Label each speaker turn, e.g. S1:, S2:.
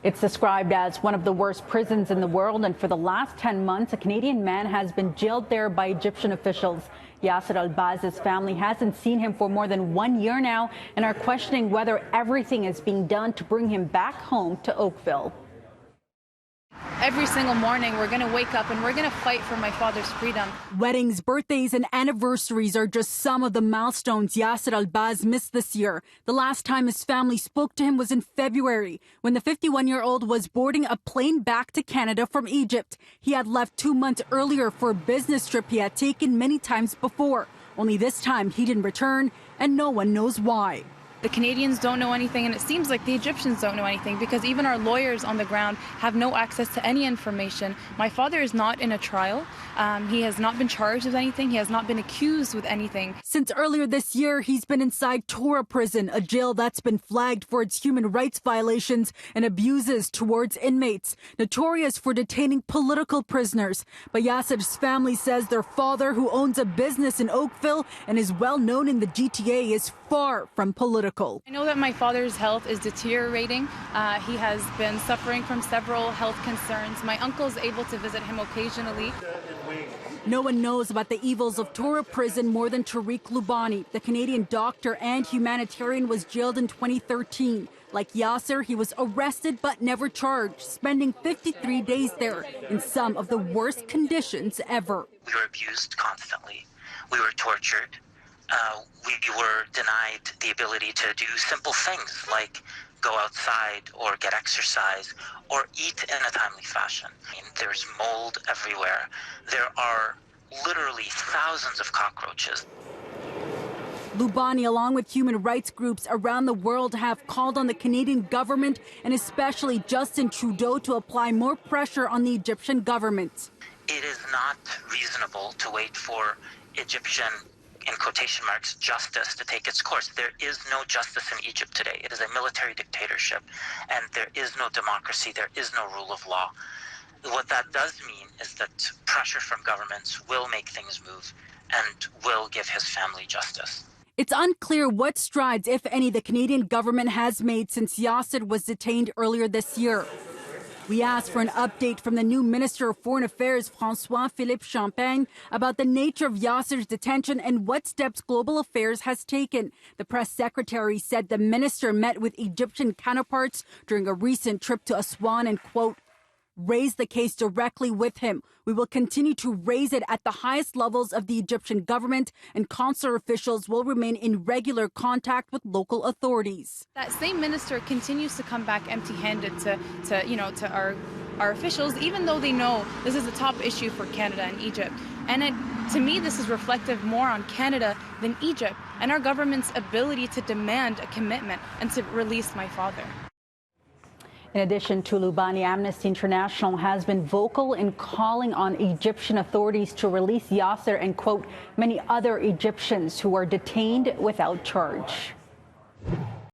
S1: It's described as one of the worst prisons in the world, and for the last 10 months, a Canadian man has been jailed there by Egyptian officials. Yasser Al-Baz's family hasn't seen him for more than 1 year now and are questioning whether everything is being done to bring him back home to Oakville.
S2: Every single morning, we're going to wake up and we're going to fight for my father's freedom.
S1: Weddings, birthdays, and anniversaries are just some of the milestones Yasser Al-Baz missed this year. The last time his family spoke to him was in February, when the 51-year-old was boarding a plane back to Canada from Egypt. He had left 2 months earlier for a business trip he had taken many times before. Only this time he didn't return, and no one knows why.
S2: The Canadians don't know anything, and it seems like the Egyptians don't know anything, because even our lawyers on the ground have no access to any information. My father is not in a trial. He has not been charged with anything. He has not been accused with anything.
S1: Since earlier this year, he's been inside Tora prison, a jail that's been flagged for its human rights violations and abuses towards inmates, notorious for detaining political prisoners. But Yasser's family says their father, who owns a business in Oakville and is well known in the GTA, is far from political.
S2: I know that my father's health is deteriorating. He has been suffering from several health concerns. My uncle is able to visit him occasionally.
S1: No one knows about the evils of Tora prison more than Tariq Lubani. The Canadian doctor and humanitarian was jailed in 2013. Like Yasser, he was arrested but never charged, spending 53 days there in some of the worst conditions ever.
S3: We were abused constantly. We were tortured. We were denied the ability to do simple things like go outside or get exercise or eat in a timely fashion. I mean, there's mold everywhere. There are literally thousands of cockroaches.
S1: Lubani, along with human rights groups around the world, have called on the Canadian government and especially Justin Trudeau to apply more pressure on the Egyptian government.
S3: It is not reasonable to wait for Egyptian, in quotation marks, justice to take its course. There is no justice in Egypt today. It is a military dictatorship, and there is no democracy. There is no rule of law. What that does mean is that pressure from governments will make things move and will give his family justice.
S1: It's unclear what strides, if any, the Canadian government has made since Yasser was detained earlier this year. We asked for an update from the new Minister of Foreign Affairs, François-Philippe Champagne, about the nature of Yasser's detention and what steps Global Affairs has taken. The press secretary said the minister met with Egyptian counterparts during a recent trip to Aswan and, quote, raised the case directly with him. We will continue to raise it at the highest levels of the Egyptian government, and consular officials will remain in regular contact with local authorities.
S2: That same minister continues to come back empty-handed to our officials, even though they know this is a top issue for Canada and Egypt. And to me, this is reflective more on Canada than Egypt and our government's ability to demand a commitment and to release my father.
S1: In addition to Lubani, Amnesty International has been vocal in calling on Egyptian authorities to release Yasser and, quote, many other Egyptians who are detained without charge.